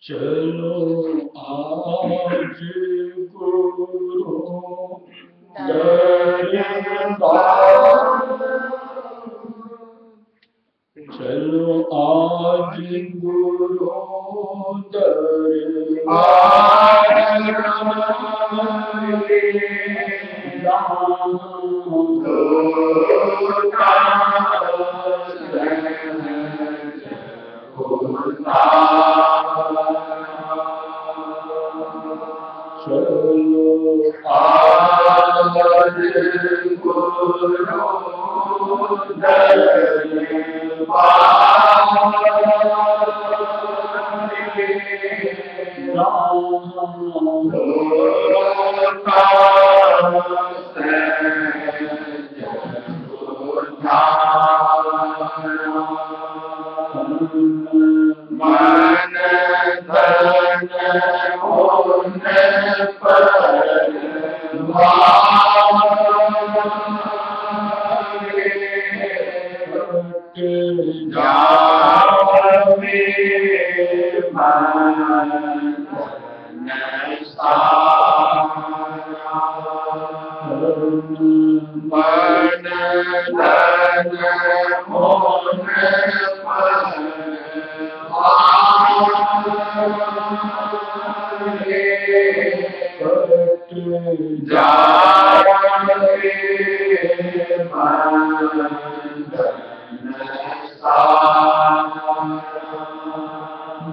चलो आज गुरु दरबार, चलो आज गुरु दरबार, चलो आज गुरु मन धन होने पर जावे मन धन होने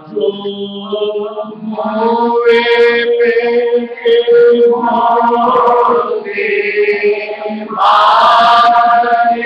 जो मोए पद में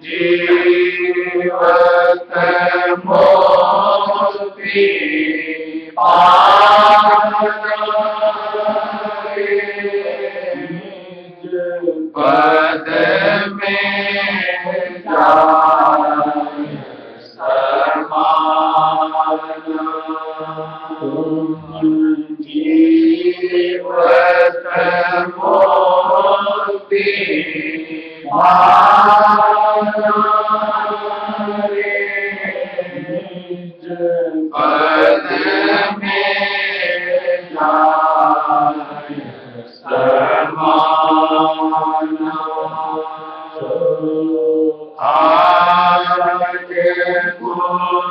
जीवत मोक्ति पद में आज गुरु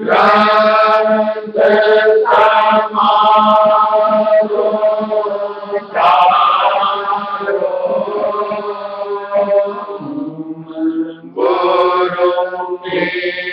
ग्रंथ समारो गुरु की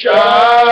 Shambhala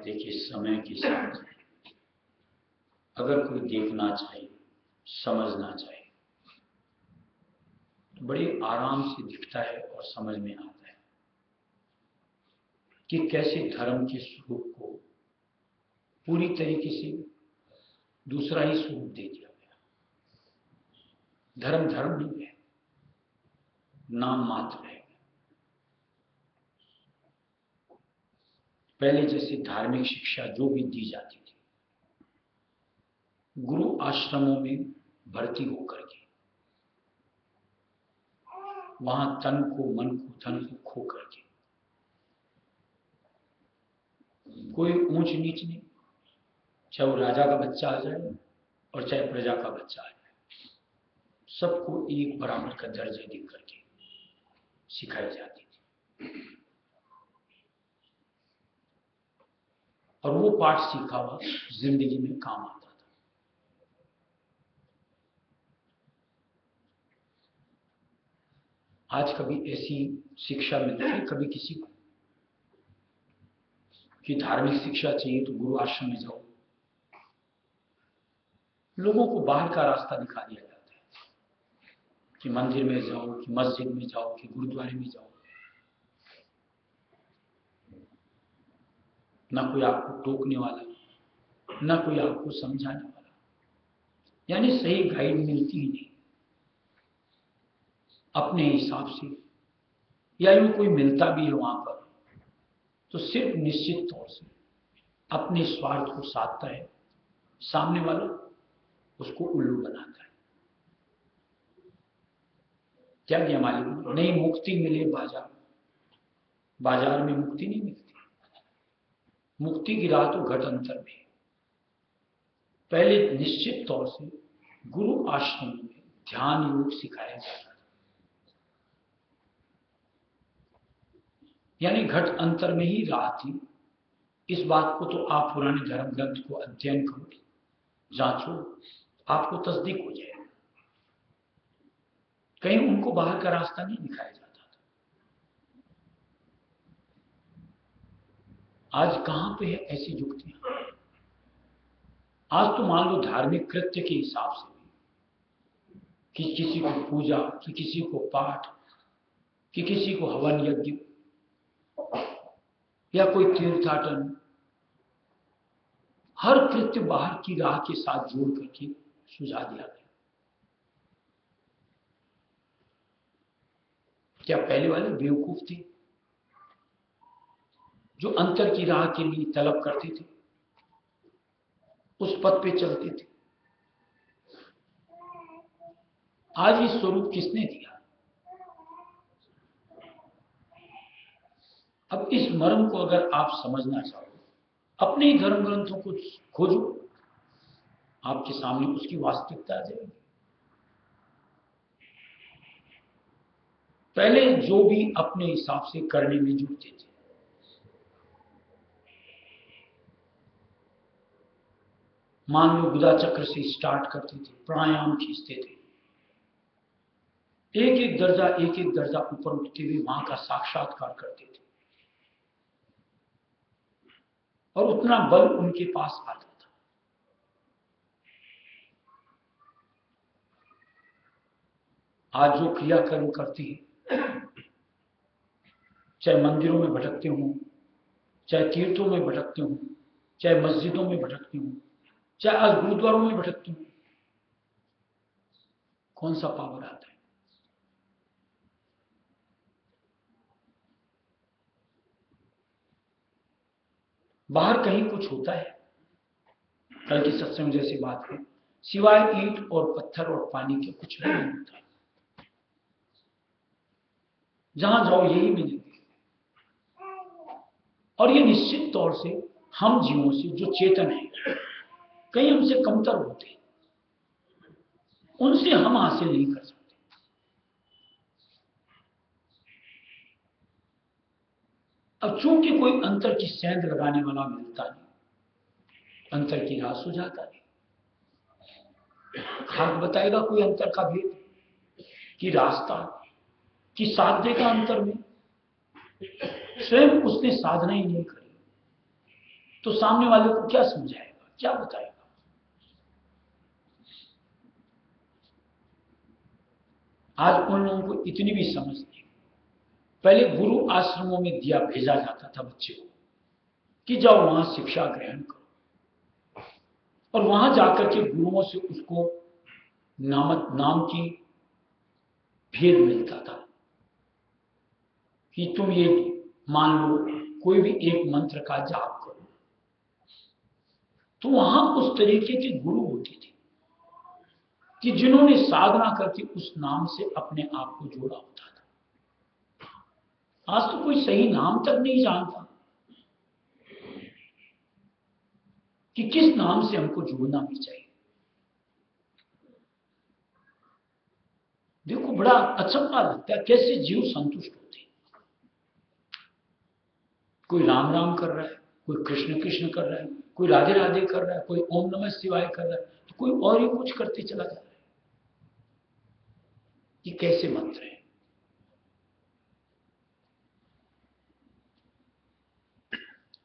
देखिए, समय के साथ अगर कोई देखना चाहे, समझना चाहे, तो बड़े आराम से दिखता है और समझ में आता है कि कैसे धर्म के स्वरूप को पूरी तरीके से दूसरा ही स्वरूप दे दिया गया। धर्म धर्म नहीं है, नाम मात्र है। पहले जैसे धार्मिक शिक्षा जो भी दी जाती थी, गुरु आश्रमों में भर्ती होकर के वहां तन को, मन को, धन को खो करके कोई ऊंच नीच नहीं, चाहे वो राजा का बच्चा आ जाए और चाहे प्रजा का बच्चा आ जाए, सबको एक बराबर का दर्जा दे करके सिखाई जाती थी। और वो पाठ सीखा हुआ जिंदगी में काम आता था। आज कभी ऐसी शिक्षा मिलती है कभी किसी को कि धार्मिक शिक्षा चाहिए तो गुरु आश्रम में जाओ? लोगों को बाहर का रास्ता दिखा दिया जाता है कि मंदिर में जाओ, कि मस्जिद में जाओ, कि गुरुद्वारे में जाओ। ना कोई आपको टोकने वाला, ना कोई आपको समझाने वाला, यानी सही गाइड मिलती ही नहीं। अपने हिसाब से, या यूं कोई मिलता भी है वहां पर तो सिर्फ निश्चित तौर से अपने स्वार्थ को साधता है, सामने वाला उसको उल्लू बनाता है। क्या किया मालिक? नहीं मुक्ति मिले बाजार, बाजार में मुक्ति नहीं मिलती। मुक्ति की राह तो घट अंतर में। पहले निश्चित तौर से गुरु आश्रम में ध्यान योग सिखाया जाता था, यानी घट अंतर में ही राह थी। इस बात को तो आप पुराने धर्म ग्रंथ को अध्ययन करो, जांचो, आपको तस्दीक हो जाएगा। कहीं उनको बाहर का रास्ता नहीं दिखाया जाता था। आज कहां पे है ऐसी युक्तियां? आज तो मान लो धार्मिक कृत्य के हिसाब से कि किसी को पूजा, कि किसी को पाठ, कि किसी को हवन यज्ञ या कोई तीर्थाटन, हर कृत्य बाहर की राह के साथ जोड़ करके सुझा दिया गया। क्या पहले वाले बेवकूफ थे जो अंतर की राह के लिए तलब करते थे, उस पथ पे चलते थे? आज ये स्वरूप किसने दिया? अब इस मर्म को अगर आप समझना चाहो, अपने ही धर्म ग्रंथों को खोजो, आपके सामने उसकी वास्तविकता आ जाएगी। पहले जो भी अपने हिसाब से करने में जुटते थे, मान लो गुदा चक्र से स्टार्ट करते थे, प्राणायाम खींचते थे, एक एक दर्जा ऊपर उठते हुए वहां का साक्षात्कार करते थे, और उतना बल उनके पास आता था। आज जो क्रियाकर्म करते हैं, चाहे मंदिरों में भटकते हों, चाहे तीर्थों में भटकते हों, चाहे मस्जिदों में भटकते हों, चाहे आज गुरुद्वारों में भटकते हों, कौन सा पावर आता है? बाहर कहीं कुछ होता है? कल की सत्संग जैसी बात है, सिवाय ईंट और पत्थर और पानी के कुछ भी नहीं होता। जहां जाओ यही मिलेंगे। और ये निश्चित तौर से हम जीवों से जो चेतन है, कहीं हमसे कमतर होते हैं, उनसे हम हासिल नहीं कर सकते। अब चूंकि कोई अंतर की सेंध लगाने वाला मिलता नहीं, अंतर की राह सुझाता नहीं। खाक बताएगा कोई अंतर का भेद, कि रास्ता, कि साध्य का अंतर में? स्वयं उसने साधना ही नहीं करी, तो सामने वाले को क्या समझाएगा, क्या बताएगा? आज उन लोगों को इतनी भी समझ नहीं। पहले गुरु आश्रमों में दिया भेजा जाता था बच्चे को कि जाओ वहां शिक्षा ग्रहण करो, और वहां जाकर के गुरुओं से उसको नाम की भेद मिलता था कि तुम ये मान लो कोई भी एक मंत्र का जाप करो। तो वहां उस तरीके के गुरु होते थे कि जिन्होंने साधना करके उस नाम से अपने आप को जोड़ा होता था। आज तो कोई सही नाम तक नहीं जानता कि किस नाम से हमको जोड़ना भी चाहिए। देखो, बड़ा अचंभा लगता है कैसे जीव संतुष्ट होते हैं। कोई राम राम कर रहा है, कोई कृष्ण कृष्ण कर रहा है, कोई राधे राधे कर रहा है, कोई ओम नमः शिवाय कर रहा है, तो कोई और ही कुछ करते चला जा रहा है। ये कैसे मंत्र है?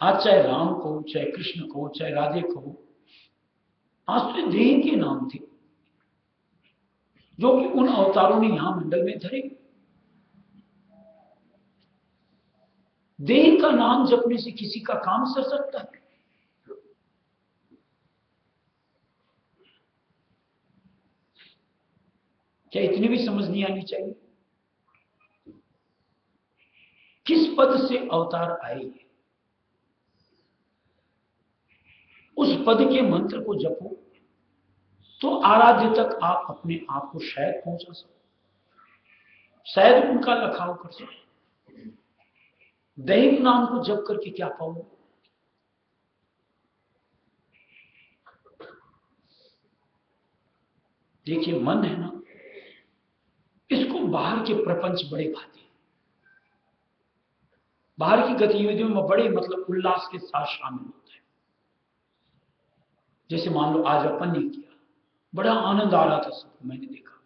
आज चाहे राम को, चाहे कृष्ण को, चाहे राधे को, आज तो देह के नाम थे जो कि उन अवतारों ने यहां मंडल में धरे। देह का नाम जपने से किसी का काम सर सकता है? क्या इतनी भी समझ नहीं आनी चाहिए? किस पद से अवतार आए, उस पद के मंत्र को जपो तो आराध्य तक आप अपने आप को शायद पहुंचा सको, शायद उनका लखाव कर सको। दैहिक नाम को जप करके क्या पाओगे? देखिए, मन है ना, इसको बाहर के प्रपंच बड़े भाते हैं, बाहर की गतिविधियों में बड़े मतलब उल्लास के साथ शामिल होता है। जैसे मान लो आज अपन ने किया, बड़ा आनंद आ रहा था सबको, मैंने देखा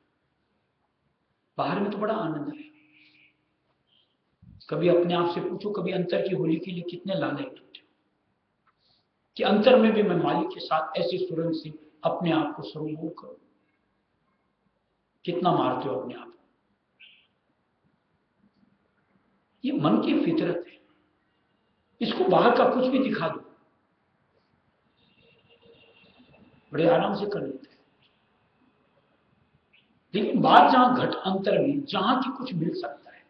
बाहर में तो बड़ा आनंद आया। कभी अपने आप से पूछो, कभी अंतर की होली के लिए कितने लाले उठते हो कि अंतर में भी मैं मालिक के साथ ऐसी सुरंग से अपने आप को सरोवर करूं? कितना मारते हो अपने आप? ये मन की फितरत है, इसको बाहर का कुछ भी दिखा दो, बड़े आराम से कर लेते हैं। लेकिन बात जहां घट अंतर में, जहां की कुछ मिल सकता है,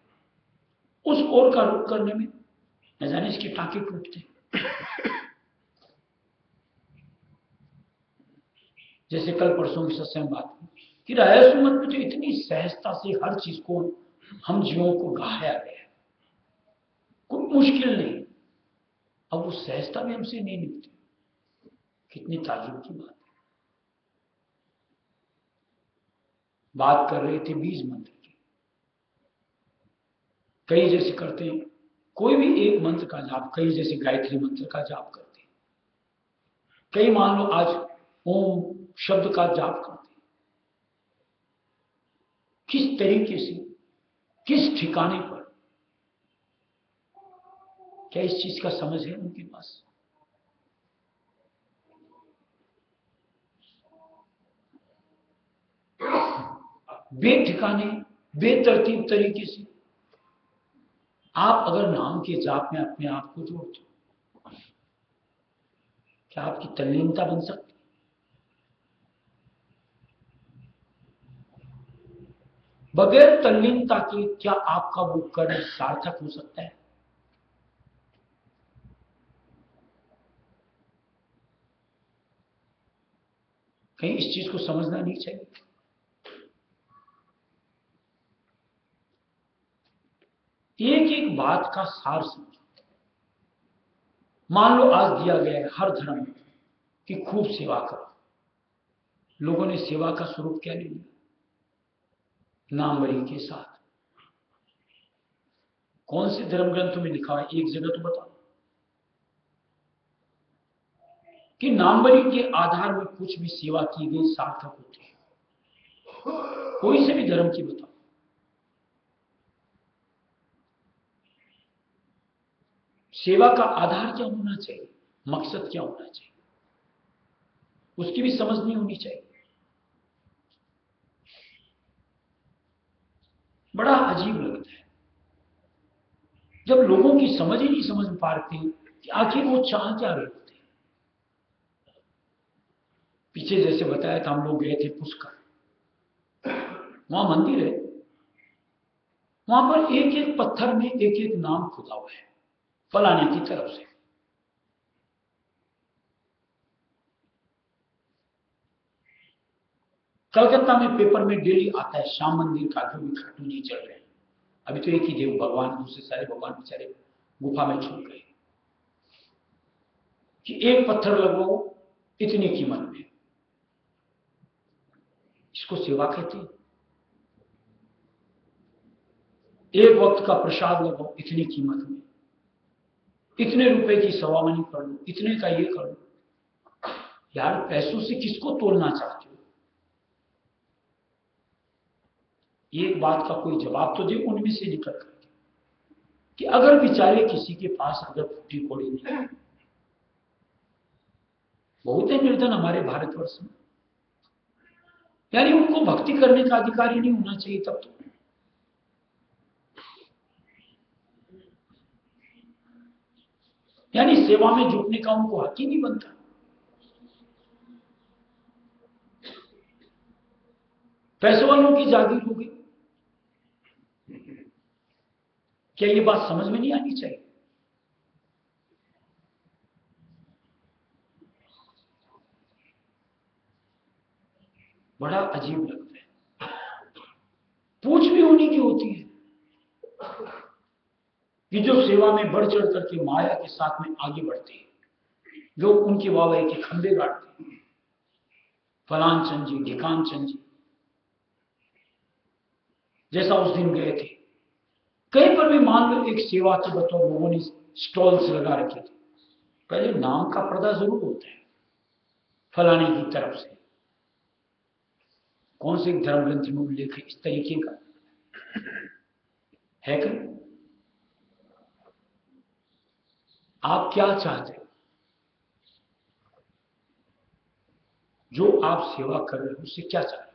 उस ओर का रुख करने में न जाने इसके टाके टूटते। जैसे कल परसों की सत्संग बात हुई कि रहस्य मत में तो इतनी सहजता से हर चीज को हम जीवों को गाया गया है, कोई मुश्किल नहीं। अब वो सहजता भी हमसे नहीं निकलती। कितनी ताज्जुब की बात है। बात कर रहे थे बीज मंत्र की। कई जैसे करते हैं, कोई भी एक मंत्र का जाप, कई जैसे गायत्री मंत्र का जाप करते हैं, कई मान लो आज ओम शब्द का जाप करते हैं। किस तरीके से, किस ठिकाने पर, क्या इस चीज का समझ है उनके पास? बेठिकाने, बेतरतीब तरीके से आप अगर नाम के जाप में अपने आप को जोड़ते हो, क्या आपकी तल्लीनता बन सकती? बगैर तल्लीनता के क्या आपका वो कर्म सार्थक हो सकता है? कहीं इस चीज को समझना नहीं चाहिए। एक एक बात का सार समझो। मान लो आज दिया गया है हर धर्म में कि खूब सेवा करो। लोगों ने सेवा का स्वरूप क्या ले लिया? नामवरी के साथ। कौन से धर्म ग्रंथों में लिखा है? एक जगह तो बताओ कि नामवरी के आधार में कुछ भी सेवा की गई सार्थक होती है। कोई से भी धर्म की बताओ। सेवा का आधार क्या होना चाहिए? मकसद क्या होना चाहिए? उसकी भी समझ नहीं होनी चाहिए। बड़ा अजीब लगता है जब लोगों की समझ ही नहीं समझ पाते कि आखिर वो चाह क्या रहे होते। पीछे जैसे बताया था, हम लोग गए थे पुष्कर, वहां मंदिर है, वहां पर एक एक पत्थर में एक एक नाम खुदा हुआ है फलाने की तरफ से। कलकत्ता में पेपर में डेली आता है श्याम मंदिर का जो भी खाटू नहीं चल रहे हैं। अभी तो एक ही देव भगवान, दूसरे सारे भगवान बेचारे गुफा में छूट गए कि एक पत्थर लगवाओ इतनी कीमत में। इसको सेवा कहते हैं। एक वक्त का प्रसाद लगाओ इतनी कीमत में, इतने रुपए की सवामनी कर लो, इतने का ये कर लो। यार पैसों से किसको तोड़ना चाहते हो? एक बात का कोई जवाब तो दे उनमें से निकल करके कि अगर बेचारे किसी के पास अगर फूटी कोड़ी नहीं, बहुत है निर्धन हमारे भारतवर्ष में, यानी उनको भक्ति करने का अधिकार ही नहीं होना चाहिए तब तो। यानी सेवा में जुटने का उनको हक ही नहीं बनता। पैसे वालों की जागीर हो गई। क्या ये बात समझ में नहीं आनी चाहिए? बड़ा अजीब लगता है। पूछ भी उन्हीं की होती है कि जो सेवा में बढ़ चढ़ करके माया के साथ में आगे बढ़ते हैं, जो उनके वाह के खंभे गाड़ते हैं, फलान चंद जी, ढिकान चंद जी, जैसा उस दिन गए थे। कहीं पर भी मान लो एक सेवा के बतौर लोगों ने स्टॉल्स लगा रखे थे, पहले नाम का पर्दा जरूर होता है फलाने की तरफ से। कौन से धर्म ग्रंथ में उल्लेख है इस तरीके का? है कि आप क्या चाहते हो? जो आप सेवा कर रहे हो उससे क्या चाहते हो?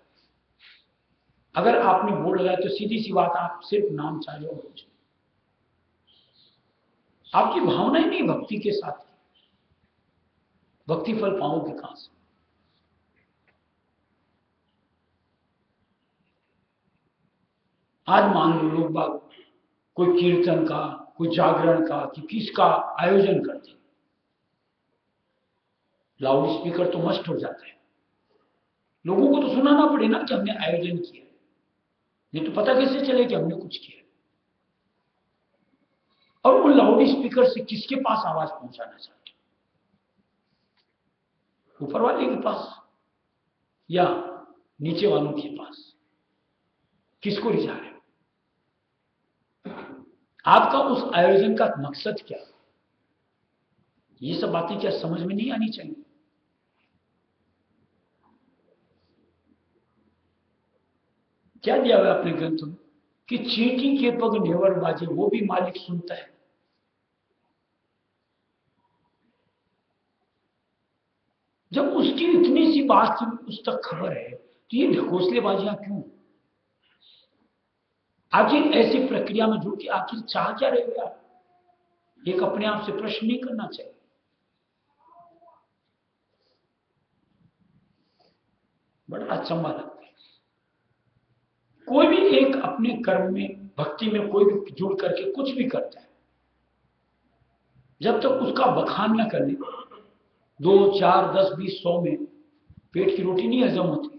अगर आपने बोर्ड लगाया तो सीधी सी बात, आप सिर्फ नाम चाह रहे हो, कुछ आपकी भावना ही नहीं भक्ति के साथ। भक्ति फल पाओगे कहां से? आज मान लो लोग बाग कोई कीर्तन का, कोई जागरण का, कि किसका आयोजन करते हैं। लाउड स्पीकर तो मस्ट हो जाता है, लोगों को तो सुनाना पड़े ना कि हमने आयोजन किया, नहीं तो पता कैसे चले कि हमने कुछ किया। और वो लाउड स्पीकर से किसके पास आवाज पहुंचाना चाहते हैं? ऊपर वाले के पास या नीचे वालों के पास? किसको रिझा रहे हो? आपका उस आयोजन का मकसद क्या? ये सब बातें क्या समझ में नहीं आनी चाहिए? क्या दिया हुआ अपने ग्रंथ में कि चींटी के पग नेवर बाजे, वो भी मालिक सुनता है। जब उसकी इतनी सी बात की उस तक खबर है तो ये ढकोसलेबाजियां क्यों? आखिर ऐसी प्रक्रिया में जुड़ के आखिर चाह क्या रहे हो आप? एक अपने आप से प्रश्न नहीं करना चाहिए? बड़ा अचंभा लगता है। कोई भी एक अपने कर्म में, भक्ति में कोई भी जुड़ करके कुछ भी करता है, जब तक उसका बखान न कर ले, 2, 4, 10, 20, 100 में पेट की रोटी नहीं हजम होती।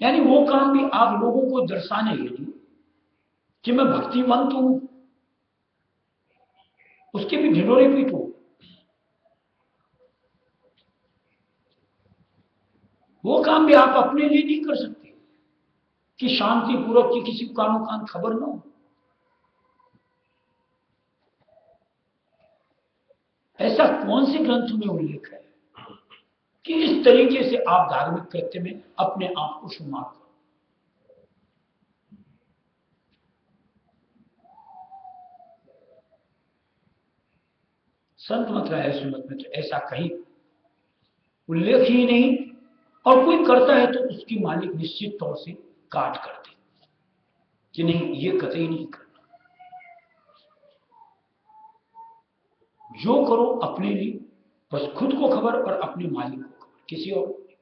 यानी वो काम भी आप लोगों को दर्शाने के लिए कि मैं भक्तिवंत हूं, उसके भी ढिंढोरे पीटो। वो काम भी आप अपने लिए नहीं कर सकते कि शांतिपूर्वक की किसी को कानो कान खबर न हो। ऐसा कौन से ग्रंथ में उल्लेख है कि इस तरीके से आप धार्मिक कृत्य में अपने आप को शुमार करो? संत मत राय सुमत में तो ऐसा कहीं उल्लेख ही नहीं, और कोई करता है तो उसकी मालिक निश्चित तौर से काट करते कि नहीं, ये कतई नहीं करना। जो करो अपने लिए, बस खुद को खबर और अपने मालिक को खबर, किसी और को नहीं।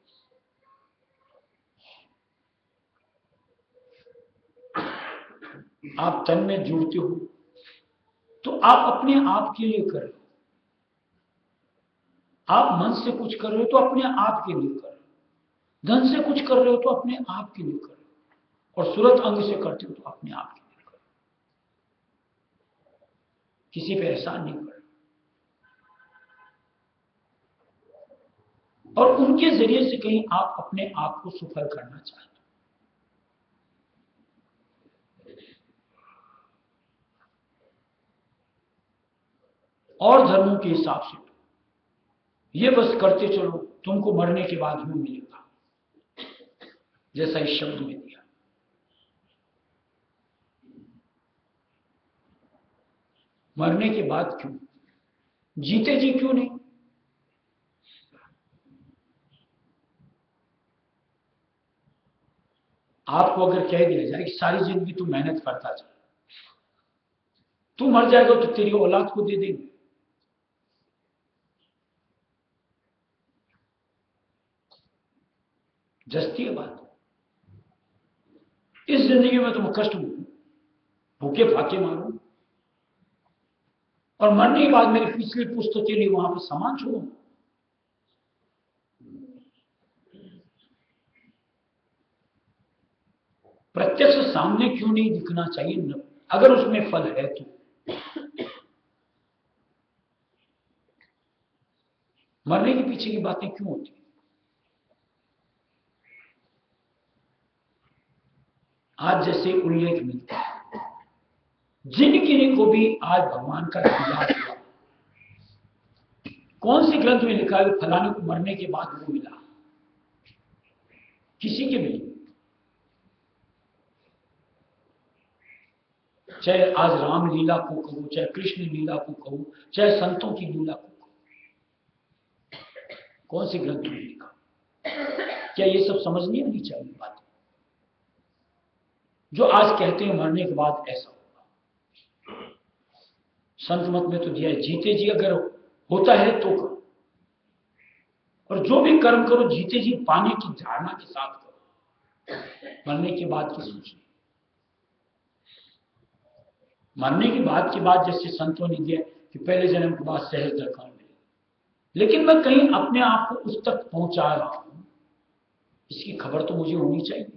आप तन में जुड़ते हो तो आप अपने आप के लिए कर रहे हो। आप मन से कुछ कर रहे हो तो अपने आप के लिए कर रहे हो। धन से कुछ कर रहे हो तो अपने आप के लिए कर रहे हो। और सूरत अंग से करते हो तो अपने आप के लिए कर रहे हो। किसी पे एहसान नहीं कर रहे। और उनके जरिए से कहीं आप अपने आप को सफल करना चाहते हो। और धर्मों के हिसाब से ये बस करते चलो, तुमको मरने के बाद यूं मिलेगा, जैसा इस शब्द में दिया। मरने के बाद क्यों? जीते जी क्यों नहीं? आपको अगर कह दिया जाए कि सारी जिंदगी तू मेहनत करता चल, तू मर जाएगा तो तेरी औलाद को दे देंगे, जस्ती है बात। इस जिंदगी में तुम कष्ट भोगूं, भूखे फाके मारूं, और मरने के बाद मेरी पिछली पुस्तक के लिए वहां पर सामान छोड़ूं। प्रत्यक्ष सामने क्यों नहीं दिखना चाहिए न? अगर उसमें फल है तो मरने के पीछे की बातें क्यों होती? आज जैसे उल्लेख मिलता है, जिन किन्हीं को भी आज भगवान का दीदार हुआ, कौन से ग्रंथ में लिखा है फलाने को मरने के बाद वो मिला? किसी के भी नहीं। चाहे आज राम लीला को कहो, चाहे कृष्ण लीला को कहो, चाहे संतों की लीला को कहो, कौन से ग्रंथ में लिखा? क्या ये सब समझ नहीं आनी चाहिए बात? जो आज कहते हैं मरने के बाद ऐसा होगा, संत मत में तो दिया है जीते जी अगर होता है तो करो। और जो भी कर्म करो जीते जी पाने की धारणा के साथ करो। मरने के बाद की सोचनी, मरने की बात जैसे संतों ने दिया कि पहले जन्म के बाद सहज दर्शन मिले, लेकिन मैं कहीं अपने आप को उस तक पहुंचा रहा हूं, इसकी खबर तो मुझे होनी चाहिए।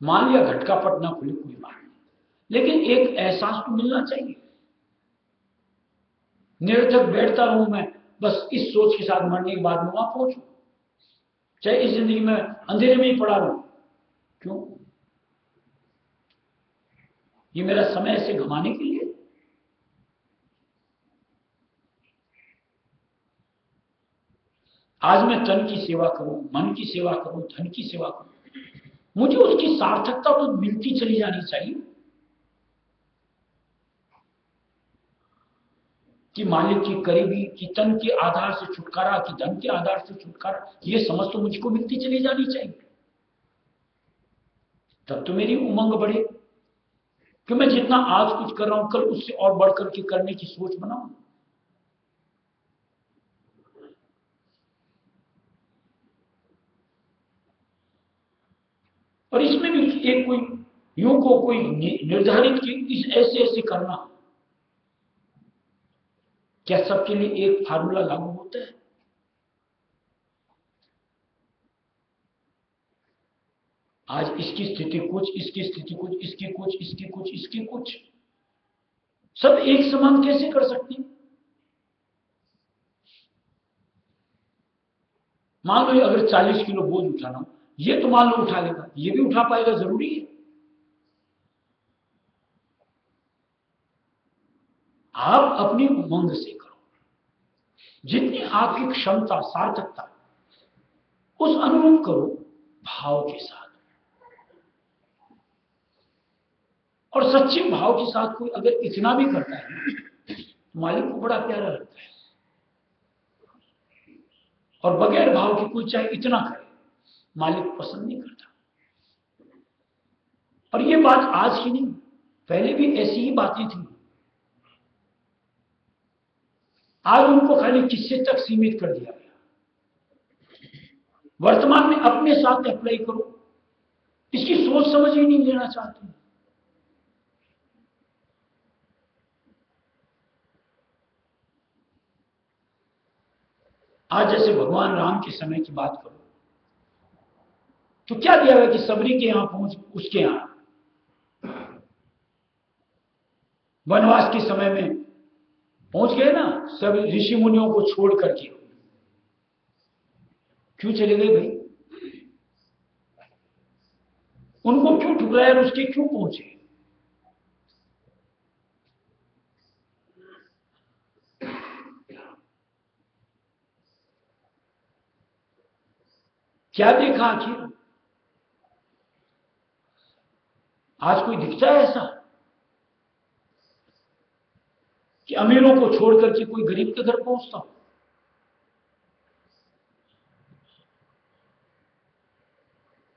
मान लिया घटका पट ना खुले कोई बात नहीं, लेकिन एक एहसास तो मिलना चाहिए। निरर्थक बैठता रहूं मैं बस इस सोच के साथ मरने के बाद में वहां पहुंचू, चाहे इस जिंदगी में अंधेरे में ही पड़ा रहूं। क्यों? ये मेरा समय ऐसे घमाने के लिए? आज मैं तन की सेवा करूं, मन की सेवा करूं, धन की सेवा करूं, मुझे उसकी सार्थकता तो मिलती चली जानी चाहिए कि मालिक की करीबी, कि तन के आधार से छुटकारा, कि धन के आधार से छुटकारा, ये समझ तो मुझको मिलती चली जानी चाहिए। तब तो मेरी उमंग बढ़े कि मैं जितना आज कुछ कर रहा हूं कल उससे और बढ़कर के करने की सोच बनाऊं। और इसमें भी एक कोई यूं को कोई निर्धारित कि इस ऐसे ऐसे करना, क्या सबके लिए एक फार्मूला लागू होता है? आज इसकी स्थिति कुछ, इसकी स्थिति कुछ, इसकी कुछ, इसकी कुछ, इसकी कुछ, सब एक समान कैसे कर सकते हैं? मान लो अगर 40 किलो बोझ उठाना, ये तो मान लो उठा लेगा, ये भी उठा पाएगा, जरूरी है? आप अपनी उमंग से करो, जितनी आपकी क्षमता सार्थकता उस अनुरूप करो, भाव के साथ। और सच्चे भाव के साथ कोई अगर इतना भी करता है तो मालिक को बड़ा प्यारा लगता है। और बगैर भाव के कोई चाहे इतना करे, मालिक पसंद नहीं करता। और ये बात आज की नहीं, पहले भी ऐसी ही बातें थी। आज उनको खाली किस्से तक सीमित कर दिया गया। वर्तमान में अपने साथ अप्लाई करो, इसकी सोच समझ ही नहीं लेना चाहते। आज जैसे भगवान राम के समय की बात करो तो क्या दिया गया कि सबरी के यहां पहुंच, उसके यहां वनवास के समय में पहुंच गए ना, सब ऋषि मुनियों को छोड़ करके। क्यों चले गए भाई? उनको क्यों ठुकराया और उसके क्यों पहुंचे? क्या देखा आखिर? आज कोई दिखता है ऐसा कि अमीरों को छोड़ करके कोई गरीब के घर पहुंचता हो?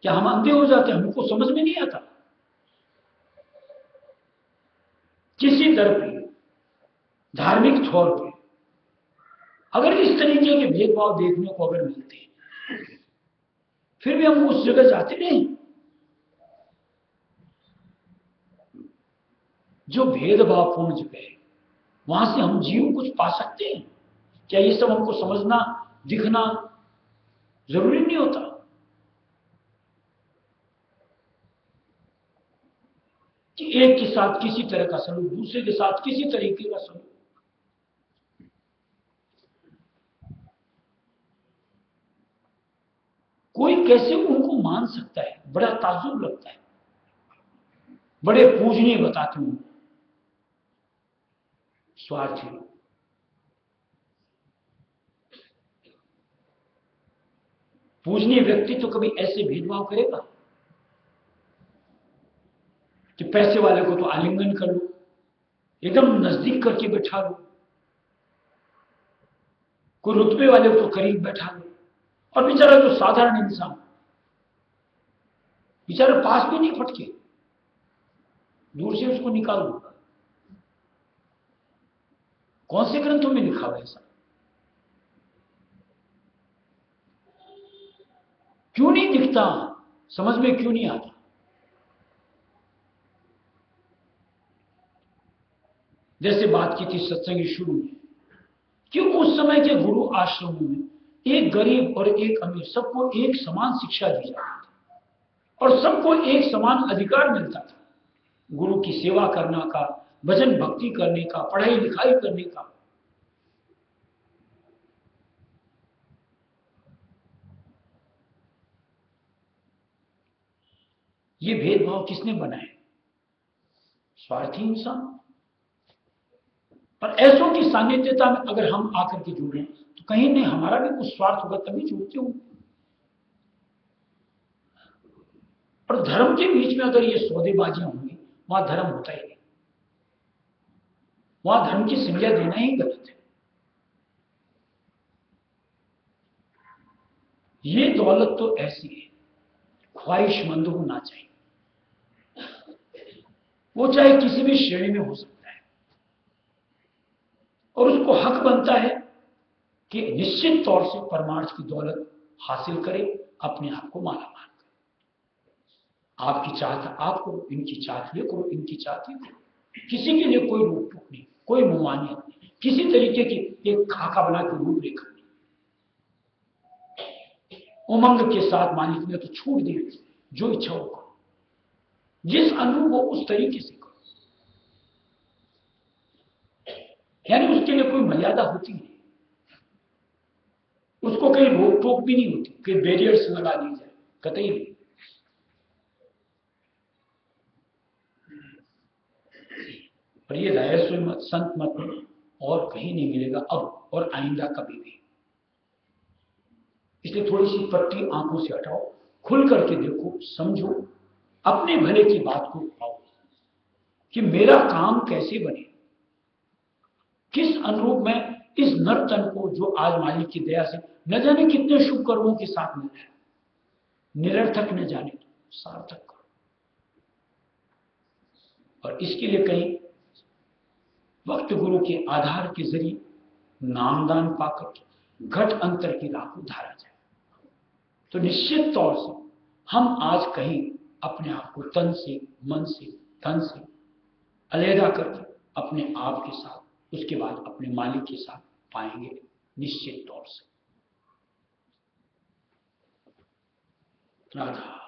क्या हम अंधे हो जाते हैं, हमको समझ में नहीं आता? किसी दर पे, धार्मिक तौर पे अगर इस तरीके के भेदभाव देखने को अगर मिलते हैं, फिर भी हम उस जगह जाते नहीं जो भेदभावपूर्ण जगह है। वहां से हम जीव कुछ पा सकते हैं क्या? ये सब हमको समझना, दिखना जरूरी नहीं होता? कि एक के साथ किसी तरह का सलूक, दूसरे के साथ किसी तरीके का सलूक। कोई कैसे उनको मान सकता है? बड़ा ताज्जुब लगता है। बड़े पूजनीय बताते हूं, स्वार्थी लोग। पूजनीय व्यक्ति तो कभी ऐसे भेदभाव करेगा कि पैसे वाले को तो आलिंगन कर लो, एकदम नजदीक करके बैठा लो, कोई रुतबे वाले को तो करीब बैठा लो, और बेचारा जो साधारण इंसान, बेचारा पास भी नहीं फटके, दूर से उसको निकाल दो। कौन से ग्रंथों में लिखा हुआ है ऐसा? क्यों नहीं दिखता, समझ में क्यों नहीं आता? जैसे बात की थी सत्संग शुरू में कि उस समय के गुरु आश्रमों में एक गरीब और एक अमीर सबको एक समान शिक्षा दी जाती थी और सबको एक समान अधिकार मिलता था गुरु की सेवा करने का, भजन भक्ति करने का, पढ़ाई लिखाई करने का। ये भेदभाव किसने बनाए? स्वार्थी इंसान। पर ऐसों की सानिध्यता में अगर हम आकर के जुड़े तो कहीं नहीं हमारा भी कुछ स्वार्थ होगा, तभी जुड़ते होंगे। और धर्म के बीच में अगर ये सौदेबाजियां होंगी, वहां धर्म होता ही नहीं, वहां धर्म की संज्ञा देना ही गलत है। ये दौलत तो ऐसी है, ख्वाहिशमंद होना चाहिए, वो चाहे किसी भी श्रेणी में हो सकता है, और उसको हक बनता है कि निश्चित तौर से परमार्थ की दौलत हासिल करे, अपने आप को माला माल करे। आपकी चाहत आप करो, इनकी चाहत ये करो, इनकी चाहत ये करो, किसी के लिए कोई रोक टोक नहीं, कोई मुमानियत नहीं, किसी तरीके की एक खाका बना के रूपरेखा नहीं। उमंग के साथ मालिक ने तो छूट दी, जो इच्छा हो करो, जिस अनुरूप हो उस तरीके से करो। यानी उसके लिए कोई मर्यादा होती नहीं, उसको कहीं रोक टोक भी नहीं होती, कहीं बैरियर्स लगा दी जाए, कतई नहीं। और ये रहस्य मत, संत मत में और कहीं नहीं मिलेगा अब और आइंदा कभी भी। इसलिए थोड़ी सी पट्टी आंखों से हटाओ, खुल करके देखो, समझो, अपने भले की बात को पाओ कि मेरा काम कैसे बने, किस अनुरूप में इस नर तन को जो आज मालिक की दया से न जाने कितने शुभ कर्मों के साथ मिल है, निरर्थक न जाने तो सार्थक करो। और इसके लिए कहीं वक्त गुरु के आधार के जरिए नामदान पाकर घट अंतर की राह को धारा जाए, तो निश्चित तौर से हम आज कहीं अपने आप को तन से, मन से, धन से अलहदा करके अपने आप के साथ, उसके बाद अपने मालिक के साथ पाएंगे निश्चित तौर से। राधा